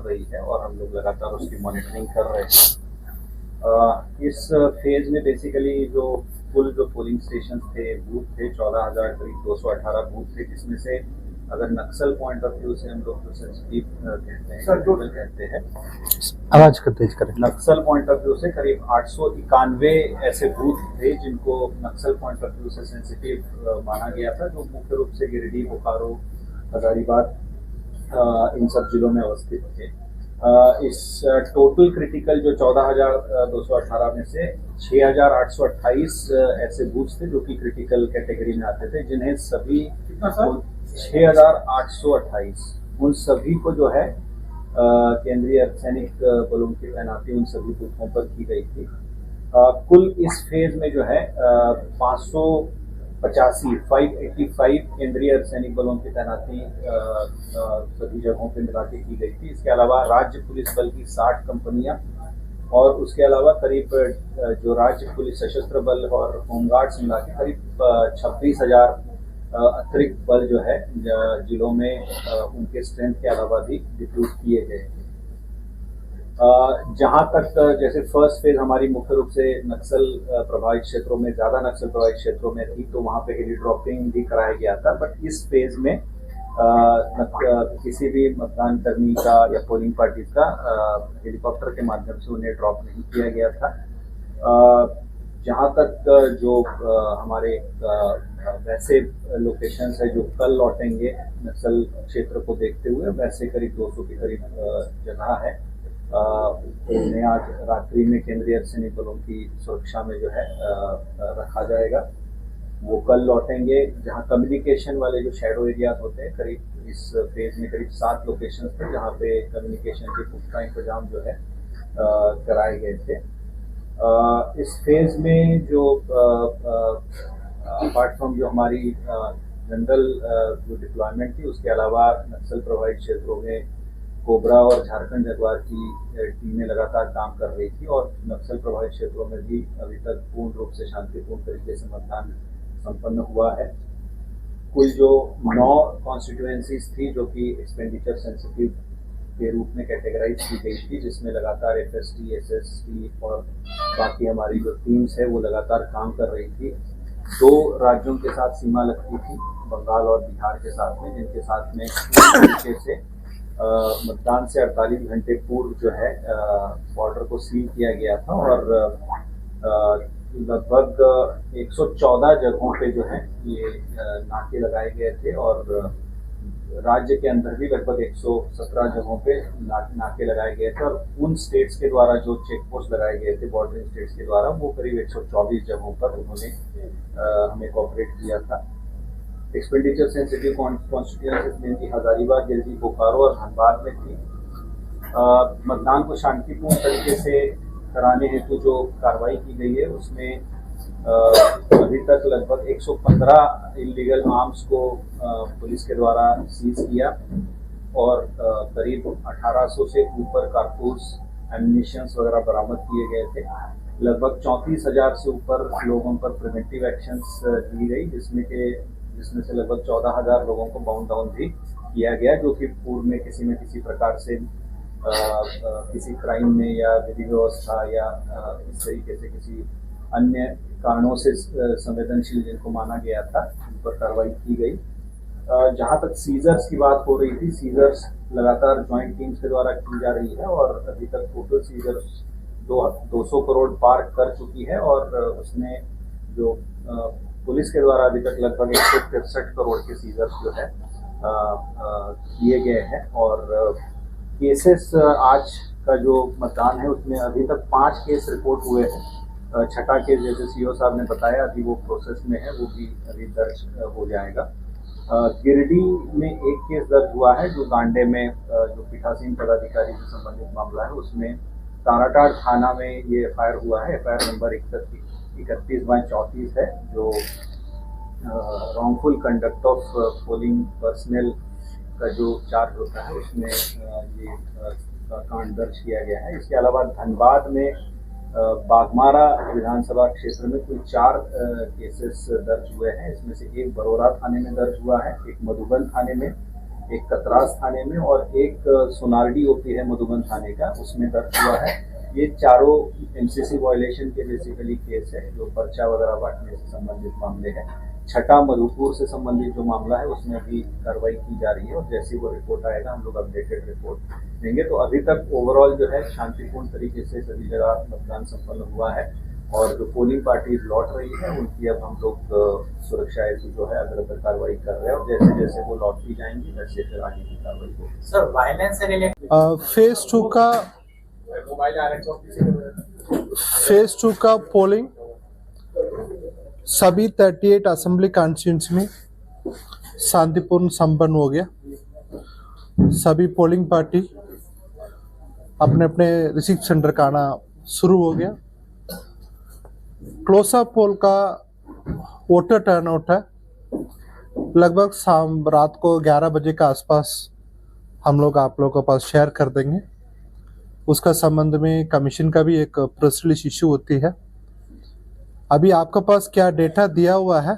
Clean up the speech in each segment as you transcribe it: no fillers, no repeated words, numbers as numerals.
रही है और हम लोग लगातार उसकी मॉनिटरिंग कर रहे हैं। इस फेज में बेसिकली जो कुल जो पोलिंग स्टेशन थे, बूथ थे, 14,000 करीब 218 बूथ थे, जिसमें से अगर नक्सल पॉइंट ऑफ व्यू से हम लोग जो सेंसिटिव कहते हैं, क्रिटिकल कहते हैं, आवाज का तेज करें। नक्सल पॉइंट ऑफ व्यू से करीब 891 ऐसे बूथ थे जिनको नक्सल पॉइंट ऑफ व्यू से सेंसिटिव माना गया था, जो मुख्य रूप से गिरिडीह, बोकारो, हजारीबाग इन सब जिलों में अवस्थित थे। इस टोटल क्रिटिकल जो 14,218 में से 6,828 ऐसे बूथ थे जो कि क्रिटिकल कैटेगरी में आते थे, जिन्हें सभी 6,828 उन सभी को जो है केंद्रीय अर्धसैनिक बलों की तैनाती उन सभी बूथों पर की गई थी। कुल इस फेज में जो है 585 केंद्रीय अर्धसैनिक बलों की तैनाती सभी जगहों पे मिला के की गई थी। इसके अलावा राज्य पुलिस बल की 60 कंपनियां और उसके अलावा करीब जो राज्य पुलिस सशस्त्र बल और होमगार्ड्स मिला के करीब 26,000 अतिरिक्त बल जो है जिलों में उनके स्ट्रेंथ के अलावा भी डिप्यूट किए गए थे। जहां तक जैसे फर्स्ट फेज हमारी मुख्य रूप से नक्सल प्रभावित क्षेत्रों में, ज्यादा नक्सल प्रभावित क्षेत्रों में थी, तो वहां पे हेली ड्रॉपिंग भी कराया गया था। बट इस फेज में किसी भी मतदान कर्मी का या पोलिंग पार्टी का हेलीकॉप्टर के माध्यम से उन्हें ड्रॉप नहीं किया गया था। जहां तक जो हमारे वैसे लोकेशंस है जो कल लौटेंगे नक्सल क्षेत्र को देखते हुए, वैसे करीब 200 के करीब जगह है उन्हें आज रात्रि में केंद्रीय अर्धसैनिक बलों की सुरक्षा में जो है रखा जाएगा। वो कल लौटेंगे। जहां कम्युनिकेशन वाले जो शैडो एरियाज होते हैं, करीब इस फेज में करीब 7 लोकेशन थे जहां पे कम्युनिकेशन के पुख्ता इंतजाम जो है कराए गए थे। इस फेज में जो अपार्ट फ्रॉम जो हमारी जनरल जो डिप्लॉयमेंट थी, उसके अलावा नक्सल प्रभावित क्षेत्रों में कोबरा और झारखंड जगुआर की टीमें लगातार काम कर रही थी और नक्सल प्रभावित क्षेत्रों में भी अभी तक पूर्ण रूप से शांतिपूर्ण तरीके से मतदान संपन्न हुआ है। कुल जो 9 कॉन्स्टिट्यूएंसीज थी जो कि एक्सपेंडिचर सेंसिटिव के रूप में कैटेगराइज की गई थी, जिसमें लगातार एफएसटी, एसएसटी और बाकी हमारी जो टीम्स है वो लगातार काम कर रही थी। 2 राज्यों के साथ सीमा लगती थी, बंगाल और बिहार के साथ में, जिनके साथ में तरीके से मतदान से 48 घंटे पूर्व जो है बॉर्डर को सील किया गया था और लगभग 114 जगहों पे जो है ये नाके लगाए गए थे और राज्य के अंदर भी लगभग 117 जगहों पे नाके लगाए गए थे और उन स्टेट्स के द्वारा जो चेक पोस्ट लगाए गए थे बॉर्डरिंग स्टेट्स के द्वारा, वो करीब 124 जगहों पर उन्होंने हमें कोऑपरेट किया था। एक्सपेंडिचर सेंसिटिव कॉन्स्टिट्यूएंसीज में भी हजारीबाग, गिरिडीह, बोकारो और धनबाद में थी। मतदान को शांतिपूर्ण तरीके से कराने हेतु जो कार्रवाई की गई है उसमें अभी तक लगभग 115 इलीगल आर्म्स को पुलिस के द्वारा सीज किया और करीब 1800 से ऊपर कारतूस, एम्यूनिशंस वगैरह बरामद किए गए थे। लगभग 34,000 से ऊपर लोगों पर प्रिवेंटिव एक्शंस दी गई, जिसमें से लगभग 14,000 लोगों को बाउंड डाउन भी किया गया, जो कि पूर्व में किसी न किसी प्रकार से किसी क्राइम में या विधि व्यवस्था या इस तरीके से किसी अन्य कारणों से संवेदनशील जिनको माना गया था, उन पर कार्रवाई की गई। जहां तक सीजर्स की बात हो रही थी, सीजर्स लगातार ज्वाइंट टीम्स के द्वारा की जा रही है और अभी तक टोटल सीजर्स 200 करोड़ पार कर चुकी है और उसमें जो पुलिस के द्वारा अभी तक लगभग 163 करोड़ के सीजर्स जो है किए गए हैं और केसेस आज का जो मतदान है उसमें अभी तक 5 केस रिपोर्ट हुए हैं। छठा केस जैसे सीओ साहब ने बताया अभी वो प्रोसेस में है, वो भी अभी दर्ज हो जाएगा। गिरिडीह में एक केस दर्ज हुआ है जो गांडे में जो पीठासीन पदाधिकारी से संबंधित मामला है, उसमें ताराटाड़ थाना में ये एफआईआर हुआ है। एफआईआर नंबर 31/34 है, जो wrongful conduct of polling personal का जो चार्ज होता है उसमें ये कांड दर्ज किया गया है। इसके अलावा धनबाद में बागमारा विधानसभा क्षेत्र में कुल 4 केसेस दर्ज हुए हैं। इसमें से एक बरोरा थाने में दर्ज हुआ है, एक मधुबन थाने में, एक कतरास थाने में और एक सोनारडी ओपी है मधुबन थाने का, उसमें दर्ज हुआ है। ये चारों एमसीसी वायलेशन के बेसिकली केस है, जो पर्चा वगैरह बांटने से संबंधित मामले हैं। छठा मधुपुर से संबंधित जो मामला है उसमें भी कार्रवाई की जा रही है और जैसे वो रिपोर्ट आएगा हम लोग अपडेटेड रिपोर्ट देंगे। तो अभी तक ओवरऑल जो है शांतिपूर्ण तरीके से सभी जगह मतदान संपन्न हुआ है और जो पोलिंग पार्टीज लौट रही है उनकी अब हम लोग सुरक्षा हेतु जो है अग्रतर कार्रवाई कर रहे हैं और जैसे जैसे वो लौटती जाएंगी वैसे फिर आगे की कार्रवाई होगी। सर वायलेंस से रिलेटेड फेज टू का पोलिंग सभी 38 असेंबली कॉन्स्टिट्यूंसी में शांतिपूर्ण संपन्न हो गया। सभी पोलिंग पार्टी अपने अपने रिसीव सेंटर का आना शुरू हो गया। क्लोज अप पोल का वोटर टर्नआउट है लगभग शाम रात को 11 बजे के आसपास हम लोग आप लोगों के पास शेयर कर देंगे। उसका संबंध में कमीशन का भी एक प्रेस रिलीज इशू होती है। अभी आपके पास क्या डेटा दिया हुआ है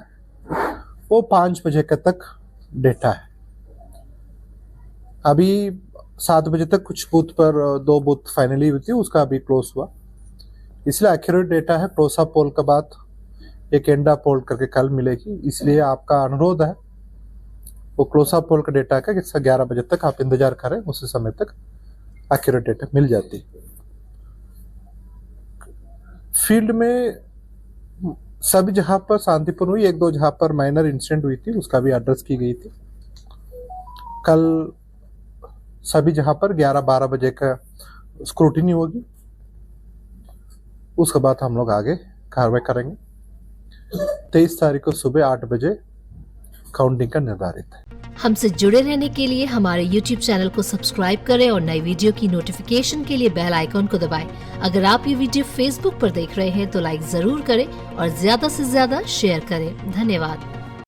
वो 5 बजे तक डेटा है। अभी 7 बजे तक कुछ बूथ पर 2 बूथ फाइनली हुई थी, उसका अभी क्लोज हुआ, इसलिए एक्यूरेट डेटा है। प्रोसा पोल के बाद एक एंडा पोल करके कल मिलेगी, इसलिए आपका अनुरोध है वो क्लोसा पोल का डेटा का 11 बजे तक आप इंतजार करें, उसी समय तक एक्यूरेट डेटा मिल जाती है। फील्ड में सभी जहां पर शांतिपूर्ण हुई, 1-2 जहां पर माइनर इंसिडेंट हुई थी उसका भी एड्रेस की गई थी। कल सभी जहां पर 11-12 बजे का स्क्रूटिनी होगी, उसके बाद हम लोग आगे कार्रवाई करेंगे। 23 तारीख को सुबह 8 बजे काउंटिंग का निर्धारित है। हमसे जुड़े रहने के लिए हमारे YouTube चैनल को सब्सक्राइब करें और नई वीडियो की नोटिफिकेशन के लिए बेल आइकॉन को दबाएं। अगर आप ये वीडियो Facebook पर देख रहे हैं तो लाइक जरूर करें और ज्यादा से ज्यादा शेयर करें। धन्यवाद।